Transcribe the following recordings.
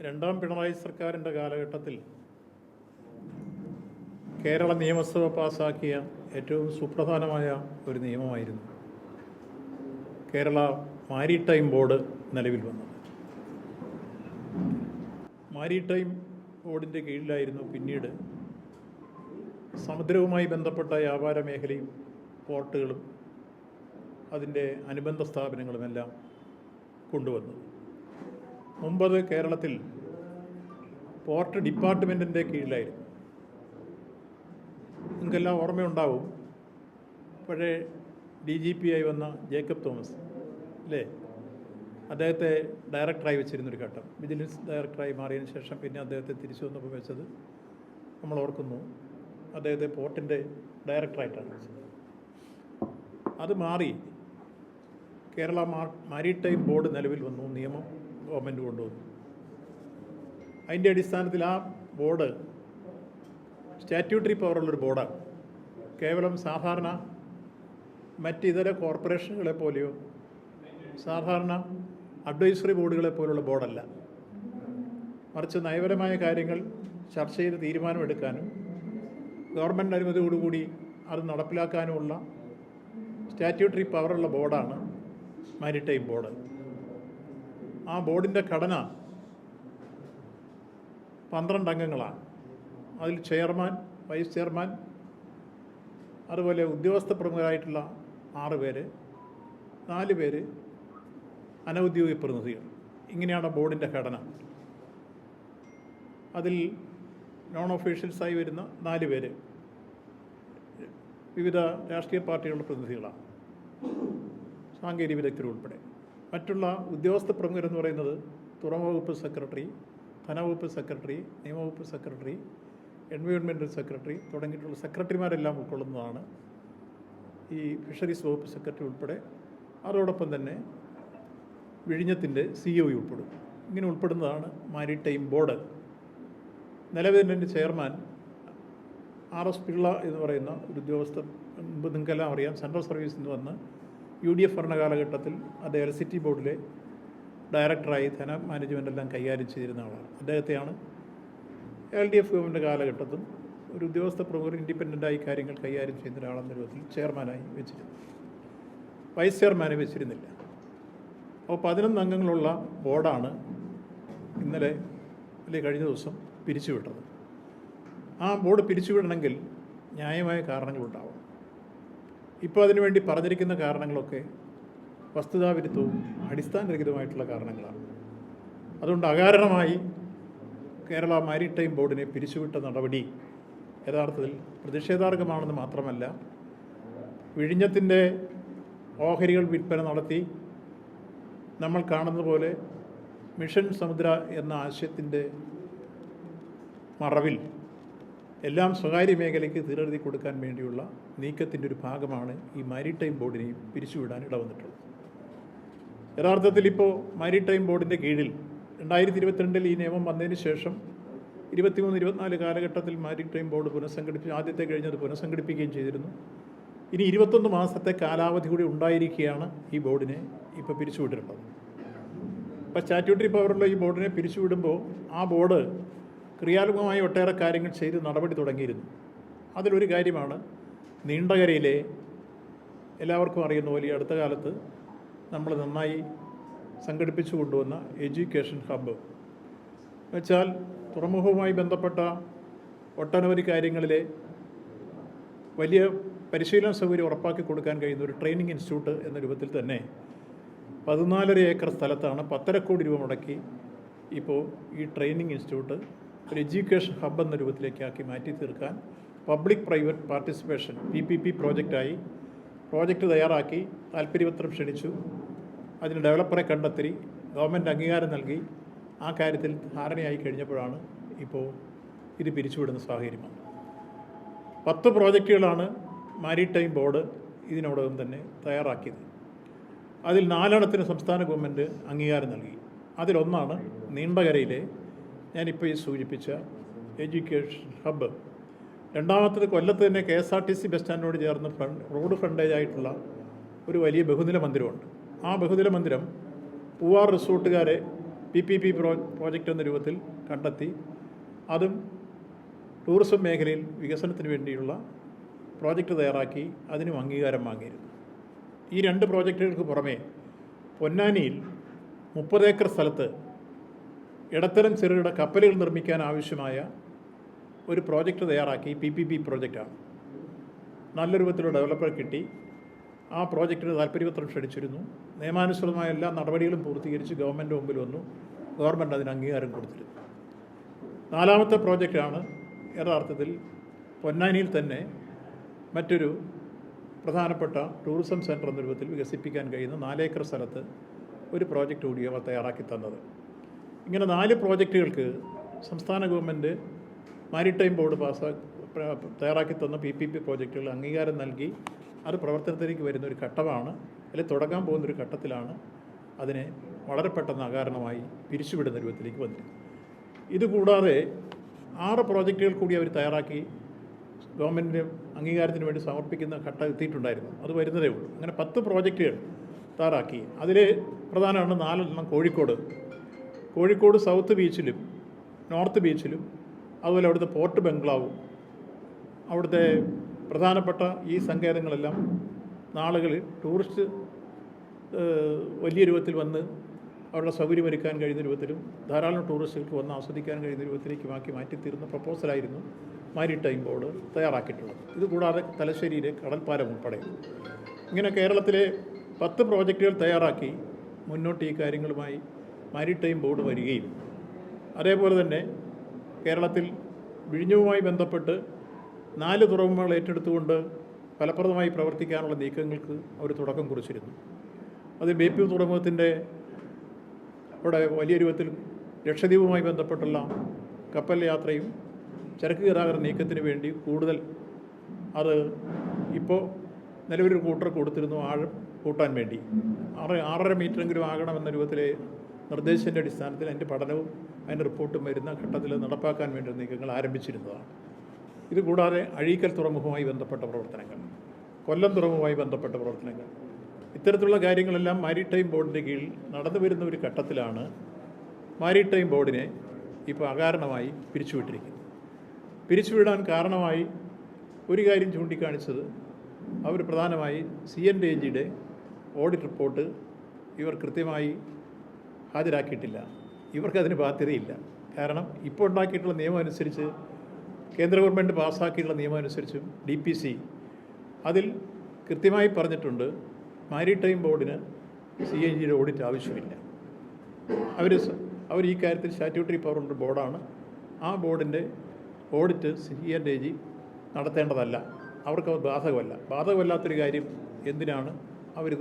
രണ്ടാം പിണറായി സർക്കാരിൻ്റെ കാലഘട്ടത്തിൽ കേരള നിയമസഭ പാസാക്കിയ ഏറ്റവും സുപ്രധാനമായ ഒരു നിയമമായിരുന്നു കേരള മാരിടൈം ബോർഡ് നിലവിൽ വന്നത്. മാരിടൈം ബോർഡിൻ്റെ കീഴിലായിരുന്നു പിന്നീട് സമുദ്രവുമായി ബന്ധപ്പെട്ട വ്യാപാര മേഖലയും പോർട്ടുകളും അതിൻ്റെ അനുബന്ധ സ്ഥാപനങ്ങളുമെല്ലാം കൊണ്ടുവന്നത്. മുമ്പത് കേരളത്തിൽ പോർട്ട് ഡിപ്പാർട്ട്മെൻറ്റിൻ്റെ കീഴിലായിരുന്നു. നിങ്ങൾക്കെല്ലാം ഓർമ്മയുണ്ടാവും, പഴയ DGP ആയി വന്ന ജേക്കബ് തോമസ് അല്ലേ, അദ്ദേഹത്തെ ഡയറക്ടറായി വെച്ചിരുന്നൊരു ഘട്ടം. വിജിലൻസ് ഡയറക്ടറായി മാറിയതിന് ശേഷം പിന്നെ അദ്ദേഹത്തെ തിരിച്ചു വന്നപ്പോൾ വെച്ചത് നമ്മൾ ഓർക്കുന്നു, അദ്ദേഹത്തെ പോർട്ടിൻ്റെ ഡയറക്ടറായിട്ടാണ് വെച്ചത്. അത് മാറി കേരള മാരിടൈം ബോർഡ് നിലവിൽ വന്നു, നിയമം ഗവൺമെൻറ് കൊണ്ടുവന്നു. അതിൻ്റെ അടിസ്ഥാനത്തിൽ ആ ബോർഡ് സ്റ്റാറ്റ്യൂട്ടറി പവറുള്ളൊരു ബോർഡാണ്. കേവലം സാധാരണ മറ്റിതര കോർപ്പറേഷനുകളെ പോലെയോ സാധാരണ അഡ്വൈസറി ബോർഡുകളെ പോലുള്ള ബോർഡല്ല. മറിച്ച് നയപരമായ കാര്യങ്ങൾ ചർച്ച ചെയ്ത് തീരുമാനമെടുക്കാനും ഗവൺമെൻറ് അനുമതിയോടുകൂടി അത് നടപ്പിലാക്കാനുമുള്ള സ്റ്റാറ്റ്യൂട്ടറി പവറുള്ള ബോർഡാണ് മാരിടൈം ബോർഡ്. ആ ബോർഡിൻ്റെ ഘടന 12 അംഗങ്ങളാണ്. അതിൽ ചെയർമാൻ, വൈസ് ചെയർമാൻ, അതുപോലെ ഉദ്യോഗസ്ഥ പ്രമുഖരായിട്ടുള്ള 6 പേര്, 4 പേര് അനൗദ്യോഗിക പ്രതിനിധികൾ. ഇങ്ങനെയാണ് ബോർഡിൻ്റെ ഘടന. അതിൽ നോൺ ഒഫീഷ്യൽസായി വരുന്ന 4 പേര് വിവിധ രാഷ്ട്രീയ പാർട്ടികളുടെ പ്രതിനിധികളാണ്, സാങ്കേതിക വിദഗ്ധർ ഉൾപ്പെടെ. മറ്റുള്ള ഉദ്യോഗസ്ഥ പ്രമുഖരെന്ന് പറയുന്നത് തുറമുഖ വകുപ്പ് സെക്രട്ടറി, ധനവകുപ്പ് സെക്രട്ടറി, നിയമവകുപ്പ് സെക്രട്ടറി, എൻവയോൺമെൻറ്റൽ സെക്രട്ടറി തുടങ്ങിയിട്ടുള്ള സെക്രട്ടറിമാരെല്ലാം ഉൾക്കൊള്ളുന്നതാണ് ഈ ഫിഷറീസ് വകുപ്പ് സെക്രട്ടറി ഉൾപ്പെടെ. അതോടൊപ്പം തന്നെ വിഴിഞ്ഞത്തിൻ്റെ CEO ഉൾപ്പെടും. ഇങ്ങനെ ഉൾപ്പെടുന്നതാണ് മാരിടൈം ബോർഡ്. നിലവിൽ ചെയർമാൻ RS പിള്ള എന്ന് പറയുന്ന ഒരു ഉദ്യോഗസ്ഥർ, മുമ്പ് നിങ്ങൾക്കെല്ലാം അറിയാം, സെൻട്രൽ സർവീസിൽ നിന്ന് വന്ന് UDF ഭരണകാലഘട്ടത്തിൽ അദ്ദേഹം എലക്ട്രിസിറ്റി ബോർഡിലെ ഡയറക്ടറായി ധന മാനേജ്മെൻറ്റെല്ലാം കൈകാര്യം ചെയ്തിരുന്ന ആളാണ്. അദ്ദേഹത്തെയാണ് LDF ഗവൺമെൻറ് കാലഘട്ടത്തിൽ ഒരു ഉദ്യോഗസ്ഥ പ്രമുഖർ ഇൻഡിപെൻഡൻ്റായി കാര്യങ്ങൾ കൈകാര്യം ചെയ്യുന്ന ഒരാളെന്ന രൂപത്തിൽ ചെയർമാനായി വെച്ചിരുന്നു. വൈസ് ചെയർമാനെ വെച്ചിരുന്നില്ല. അപ്പോൾ 11 അംഗങ്ങളുള്ള ബോർഡാണ് ഇന്നലെ അല്ലെങ്കിൽ കഴിഞ്ഞ ദിവസം പിരിച്ചുവിട്ടത്. ആ ബോർഡ് പിരിച്ചുവിടണമെങ്കിൽ ന്യായമായ കാരണങ്ങളുണ്ടാവും. ഇപ്പോൾ അതിനുവേണ്ടി പറഞ്ഞിരിക്കുന്ന കാരണങ്ങളൊക്കെ വസ്തുതാവിരുദ്ധവും അടിസ്ഥാനരഹിതമായിട്ടുള്ള കാരണങ്ങളാണ്. അതുകൊണ്ട് അകാരണമായി കേരള മാരിടൈം ബോർഡിനെ പിരിച്ചുവിട്ട നടപടി യഥാർത്ഥത്തിൽ പ്രതിഷേധാർഹമാണെന്ന് മാത്രമല്ല, വിഴിഞ്ഞത്തിൻ്റെ ഓഹരികൾ വിൽപ്പന നടത്തി നമ്മൾ കാണുന്നത് പോലെ മിഷൻ സമുദ്ര എന്ന ആശയത്തിൻ്റെ മറവിൽ എല്ലാം സ്വകാര്യ മേഖലയ്ക്ക് തീരെഴുതി കൊടുക്കാൻ വേണ്ടിയുള്ള നീക്കത്തിൻ്റെ ഒരു ഭാഗമാണ് ഈ മാരിടൈം ബോർഡിനെയും പിരിച്ചുവിടാൻ ഇടവന്നിട്ടുള്ളത്. യഥാർത്ഥത്തിൽ ഇപ്പോൾ മാരിടൈം ബോർഡിൻ്റെ കീഴിൽ 2022 ഈ നിയമം വന്നതിന് ശേഷം 23-24 കാലഘട്ടത്തിൽ മാരിടൈം ബോർഡ് പുനഃസംഘടിപ്പിച്ച്, ആദ്യത്തെ കഴിഞ്ഞത് പുനഃസംഘടിപ്പിക്കുകയും ചെയ്തിരുന്നു. ഇനി 21 മാസത്തെ കാലാവധി കൂടി ഉണ്ടായിരിക്കുകയാണ് ഈ ബോർഡിനെ ഇപ്പോൾ പിരിച്ചുവിട്ടിട്ടുള്ളത്. ഇപ്പോൾ സ്റ്റാറ്റ്യൂട്ടറി പവറുള്ള ഈ ബോർഡിനെ പിരിച്ചുവിടുമ്പോൾ ആ ബോർഡ് ക്രിയാത്മകമായി ഒട്ടേറെ കാര്യങ്ങൾ ചെയ്ത് നടപടി തുടങ്ങിയിരുന്നു. അതിലൊരു കാര്യമാണ് നീണ്ടകരയിലെ എല്ലാവർക്കും അറിയുന്ന പോലെ ഈ അടുത്ത കാലത്ത് നമ്മൾ നന്നായി സംഘടിപ്പിച്ചു കൊണ്ടുവന്ന എഡ്യൂക്കേഷൻ ഹബ്ബ്. വെച്ചാൽ തുറമുഖവുമായി ബന്ധപ്പെട്ട ഒട്ടനവധി കാര്യങ്ങളിലെ വലിയ പരിശീലന സൗകര്യം ഉറപ്പാക്കി കൊടുക്കാൻ കഴിയുന്ന ഒരു ട്രെയിനിങ് ഇൻസ്റ്റിറ്റ്യൂട്ട് എന്ന രൂപത്തിൽ തന്നെ 14.5 ഏക്കർ സ്ഥലത്താണ് 1.5 കോടി രൂപ മുടക്കി ഇപ്പോൾ ഈ ട്രെയിനിങ് ഇൻസ്റ്റിറ്റ്യൂട്ട് ഒരു എഡ്യൂക്കേഷൻ ഹബ്ബ് എന്ന രൂപത്തിലേക്കാക്കി മാറ്റി തീർക്കാൻ പബ്ലിക് പ്രൈവറ്റ് പാർട്ടിസിപ്പേഷൻ PPP പ്രോജക്റ്റായി പ്രോജക്റ്റ് തയ്യാറാക്കി താൽപ്പര്യപത്രം ക്ഷണിച്ചു. അതിന് ഡെവലപ്പറെ കണ്ടെത്തി ഗവൺമെൻറ് അംഗീകാരം നൽകി. ആ കാര്യത്തിൽ ധാരണയായി കഴിഞ്ഞപ്പോഴാണ് ഇപ്പോൾ ഇത് പിരിച്ചുവിടുന്ന സാഹചര്യമാണ്. 10 പ്രോജക്റ്റുകളാണ് മാരിടൈം ബോർഡ് ഇതിനോടകം തന്നെ തയ്യാറാക്കിയത്. അതിൽ 4 സംസ്ഥാന ഗവൺമെൻറ് അംഗീകാരം നൽകി. അതിലൊന്നാണ് നീണ്ടകരയിലെ ഞാനിപ്പോൾ ഈ സൂചിപ്പിച്ച എഡ്യൂക്കേഷൻ ഹബ്ബ്. രണ്ടാമത്തത് കൊല്ലത്ത് തന്നെ KSRTC ബസ് സ്റ്റാൻഡിനോട് ചേർന്ന് റോഡ് ഫ്രണ്ടേജ് ആയിട്ടുള്ള ഒരു വലിയ ബഹുനില മന്ദിരമുണ്ട്. ആ ബഹുനില മന്ദിരം പൂവാർ റിസോർട്ടുകാരെ PPP പ്രോജക്റ്റ് എന്ന രൂപത്തിൽ കണ്ടെത്തി അതും ടൂറിസം മേഖലയിൽ വികസനത്തിന് വേണ്ടിയുള്ള പ്രോജക്റ്റ് തയ്യാറാക്കി അതിനും അംഗീകാരം വാങ്ങിയിരുന്നു. ഈ 2 പ്രോജക്റ്റുകൾക്ക് പുറമേ പൊന്നാനിയിൽ 30 ഏക്കർ സ്ഥലത്ത് ഇടത്തരം ചെറുകിട കപ്പലുകൾ നിർമ്മിക്കാൻ ആവശ്യമായ ഒരു പ്രോജക്റ്റ് തയ്യാറാക്കി PPP പ്രോജക്റ്റാണ്. നല്ല രൂപത്തിലുള്ള ഡെവലപ്പർ കിട്ടി. ആ പ്രോജക്റ്റിന് താല്പര്യപത്രം ക്ഷണിച്ചിരുന്നു. നിയമാനുസൃതമായ എല്ലാ നടപടികളും പൂർത്തീകരിച്ച് ഗവൺമെൻറ് മുമ്പിൽ വന്നു. ഗവൺമെൻറ് അതിന് അംഗീകാരം കൊടുത്തിരുന്നു. 4ാമത്തെ പ്രോജക്റ്റാണ് യഥാർത്ഥത്തിൽ പൊന്നാനിയിൽ തന്നെ മറ്റൊരു പ്രധാനപ്പെട്ട ടൂറിസം സെൻറ്റർ എന്ന രൂപത്തിൽ വികസിപ്പിക്കാൻ കഴിയുന്ന 4 ഏക്കർ സ്ഥലത്ത് ഒരു പ്രോജക്റ്റ് കൂടി അവർ തയ്യാറാക്കി തന്നത്. ഇങ്ങനെ 4 പ്രോജക്റ്റുകൾക്ക് സംസ്ഥാന ഗവൺമെൻറ് മാരിടൈം ബോർഡ് തയ്യാറാക്കി തന്ന PPP പ്രോജക്റ്റുകൾ അംഗീകാരം നൽകി അത് പ്രവർത്തനത്തിലേക്ക് വരുന്ന ഒരു ഘട്ടമാണ്, അല്ലെങ്കിൽ തുടങ്ങാൻ പോകുന്നൊരു ഘട്ടത്തിലാണ് അതിനെ വളരെ പെട്ടെന്ന് അകാരണമായി പിരിച്ചുവിടുന്ന രൂപത്തിലേക്ക് വന്നിരുന്നത്. ഇതുകൂടാതെ 6 പ്രോജക്റ്റുകൾ കൂടി അവർ തയ്യാറാക്കി ഗവൺമെൻറ്റിന് അംഗീകാരത്തിന് വേണ്ടി സമർപ്പിക്കുന്ന ഘട്ടം എത്തിയിട്ടുണ്ടായിരുന്നു. അത് വരുന്നതേ ഉള്ളൂ. അങ്ങനെ 10 പ്രോജക്റ്റുകൾ തയ്യാറാക്കി. അതിൽ പ്രധാനമാണ് 4 എണ്ണം കോഴിക്കോട് സൗത്ത് ബീച്ചിലും നോർത്ത് ബീച്ചിലും അതുപോലെ അവിടുത്തെ പോർട്ട് ബംഗ്ലാവും അവിടുത്തെ പ്രധാനപ്പെട്ട ഈ സങ്കേതങ്ങളെല്ലാം നാളുകളിൽ ടൂറിസ്റ്റ് വലിയ രൂപത്തിൽ വന്ന് അവരുടെ സൗകര്യമൊരുക്കാൻ കഴിയുന്ന രൂപത്തിലും ധാരാളം ടൂറിസ്റ്റുകൾക്ക് വന്ന് ആസ്വദിക്കാൻ കഴിയുന്ന രൂപത്തിലേക്ക് മാറ്റിത്തീരുന്ന പ്രപ്പോസലായിരുന്നു മാരിടൈം ബോർഡ് തയ്യാറാക്കിയിട്ടുള്ളത്. ഇതുകൂടാതെ തലശ്ശേരിയിലെ കടൽപ്പാലം ഉൾപ്പെടെ ഇങ്ങനെ കേരളത്തിലെ 10 പ്രോജക്റ്റുകൾ തയ്യാറാക്കി മുന്നോട്ട് ഈ കാര്യങ്ങളുമായി മാരിടൈം ബോർഡ് വരികയും അതേപോലെ തന്നെ കേരളത്തിൽ വിഴിഞ്ഞവുമായി ബന്ധപ്പെട്ട് 4 തുറമുഖങ്ങൾ ഏറ്റെടുത്തുകൊണ്ട് ഫലപ്രദമായി പ്രവർത്തിക്കാനുള്ള നീക്കങ്ങൾക്ക് അവർ തുടക്കം കുറിച്ചിരുന്നു. അത് ബേപ്പൂർ തുറമുഖത്തിൻ്റെ അവിടെ വലിയ രൂപത്തിൽ ലക്ഷദ്വീപുമായി ബന്ധപ്പെട്ടുള്ള കപ്പൽ യാത്രയും ചരക്ക് ഗതാഗത നീക്കത്തിന് വേണ്ടി കൂടുതൽ അത് ഇപ്പോൾ നിലവിലൊരു കൂട്ടർ കൊടുത്തിരുന്നു ആഴം കൂട്ടാൻ വേണ്ടി 6.5 മീറ്ററെങ്കിലും ആകണമെന്ന രൂപത്തിലെ നിർദ്ദേശത്തിൻ്റെ അടിസ്ഥാനത്തിൽ അതിൻ്റെ പഠനവും അതിൻ്റെ റിപ്പോർട്ടും വരുന്ന ഘട്ടത്തിൽ നടപ്പാക്കാൻ വേണ്ടി നീക്കങ്ങൾ ആരംഭിച്ചിരുന്നതാണ്. ഇതുകൂടാതെ അഴീക്കൽ തുറമുഖവുമായി ബന്ധപ്പെട്ട പ്രവർത്തനങ്ങൾ, കൊല്ലം തുറമുഖവുമായി ബന്ധപ്പെട്ട പ്രവർത്തനങ്ങൾ, ഇത്തരത്തിലുള്ള കാര്യങ്ങളെല്ലാം മാരിടൈം ബോർഡിൻ്റെ കീഴിൽ നടന്നു വരുന്ന ഒരു ഘട്ടത്തിലാണ് മാരിടൈം ബോർഡിനെ ഇപ്പോൾ അകാരണമായി പിരിച്ചുവിട്ടിരിക്കുന്നത്. പിരിച്ചുവിടാൻ കാരണമായി ഒരു കാര്യം ചൂണ്ടിക്കാണിച്ചത് അവർ പ്രധാനമായി CNAGയുടെ ഓഡിറ്റ് റിപ്പോർട്ട് ഇവർ കൃത്യമായി ഹാജരാക്കിയിട്ടില്ല. ഇവർക്കതിന് ബാധ്യതയില്ല. കാരണം ഇപ്പോൾ ഉണ്ടാക്കിയിട്ടുള്ള നിയമം അനുസരിച്ച് കേന്ദ്ര ഗവൺമെൻറ് പാസ്സാക്കിയിട്ടുള്ള നിയമം അനുസരിച്ചും DPC അതിൽ കൃത്യമായി പറഞ്ഞിട്ടുണ്ട് മാരിടൈം ബോർഡിന് CNAGയുടെ ഓഡിറ്റ് ആവശ്യമില്ല. അവർ ഈ കാര്യത്തിൽ സ്റ്റാറ്റ്യൂട്ടറി പവറുള്ള ബോർഡാണ്. ആ ബോർഡിൻ്റെ ഓഡിറ്റ് CNAG നടത്തേണ്ടതല്ല, അവർക്ക് ബാധകമല്ലാത്തൊരു കാര്യം എന്തിനാണ് അവർ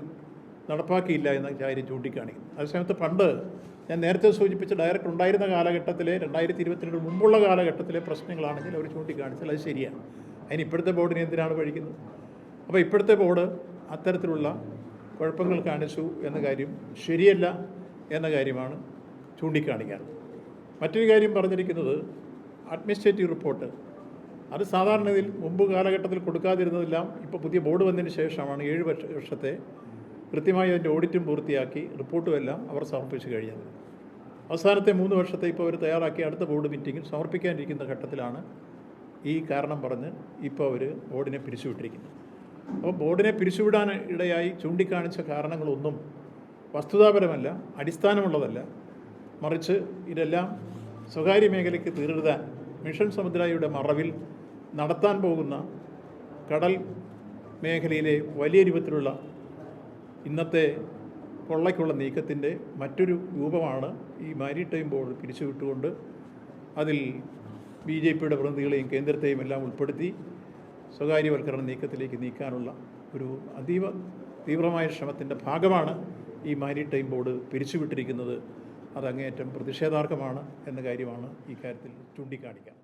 നടപ്പാക്കിയില്ല എന്ന കാര്യം ചൂണ്ടിക്കാണിക്കുന്നത്. അതേസമയത്ത് പണ്ട് ഞാൻ നേരത്തെ സൂചിപ്പിച്ച ഡയറക്ടർ ഉണ്ടായിരുന്ന കാലഘട്ടത്തിലെ 2022 മുമ്പുള്ള കാലഘട്ടത്തിലെ പ്രശ്നങ്ങളാണെങ്കിൽ അവർ ചൂണ്ടിക്കാണിച്ചാൽ അത് ശരിയാണ്. അതിന് ഇപ്പോഴത്തെ ബോർഡിനെ എന്തിനാണ് പഴിക്കുന്നത്? അപ്പോൾ ഇപ്പോഴത്തെ ബോർഡ് അത്തരത്തിലുള്ള കുഴപ്പങ്ങൾ കാണിച്ചു എന്ന കാര്യം ശരിയല്ല എന്ന കാര്യമാണ് ചൂണ്ടിക്കാണിക്കാൻ. മറ്റൊരു കാര്യം പറഞ്ഞിരിക്കുന്നത് അഡ്മിനിസ്ട്രേറ്റീവ് റിപ്പോർട്ട്, അത് സാധാരണയിൽ മുമ്പ് കാലഘട്ടത്തിൽ കൊടുക്കാതിരുന്നതെല്ലാം ഇപ്പോൾ പുതിയ ബോർഡ് വന്നതിന് ശേഷമാണ് 7 വർഷത്തെ കൃത്യമായി അതിൻ്റെ ഓഡിറ്റും പൂർത്തിയാക്കി റിപ്പോർട്ടും എല്ലാം അവർ സമർപ്പിച്ച് കഴിഞ്ഞത്. അവസാനത്തെ 3 വർഷത്തെ ഇപ്പോൾ അവർ തയ്യാറാക്കി അടുത്ത ബോർഡ് മീറ്റിങ്ങിൽ സമർപ്പിക്കാനിരിക്കുന്ന ഘട്ടത്തിലാണ് ഈ കാരണം പറഞ്ഞ് ഇപ്പോൾ അവർ ബോർഡിനെ പിരിച്ചുവിട്ടിരിക്കുന്നത്. അപ്പോൾ ബോർഡിനെ പിരിച്ചുവിടാൻ ഇടയായി ചൂണ്ടിക്കാണിച്ച കാരണങ്ങളൊന്നും വസ്തുതാപരമല്ല, അടിസ്ഥാനമുള്ളതല്ല. മറിച്ച് ഇതെല്ലാം സ്വകാര്യ മേഖലയ്ക്ക് തീരെഴുതാൻ മിഷൻ സമുദ്രായിയുടെ മറവിൽ നടത്താൻ പോകുന്ന കടൽ മേഖലയിലെ വലിയ രൂപത്തിലുള്ള ഇന്നത്തെ കൊള്ളയ്ക്കുള്ള നീക്കത്തിൻ്റെ മറ്റൊരു രൂപമാണ് ഈ മാരിടൈം ബോർഡ് പിരിച്ചുവിട്ടുകൊണ്ട് അതിൽ BJPയുടെ പ്രതിനിധികളെയും കേന്ദ്രത്തെയും എല്ലാം ഉൾപ്പെടുത്തി സ്വകാര്യവൽക്കരണ നീക്കത്തിലേക്ക് നീക്കാനുള്ള ഒരു അതീവ തീവ്രമായ ശ്രമത്തിൻ്റെ ഭാഗമാണ് ഈ മാരിടൈം ബോർഡ് പിരിച്ചുവിട്ടിരിക്കുന്നത്. അത് അങ്ങേയറ്റം പ്രതിഷേധാർഹമാണ് എന്ന കാര്യമാണ് ഈ കാര്യത്തിൽ ചൂണ്ടിക്കാണിക്കാം.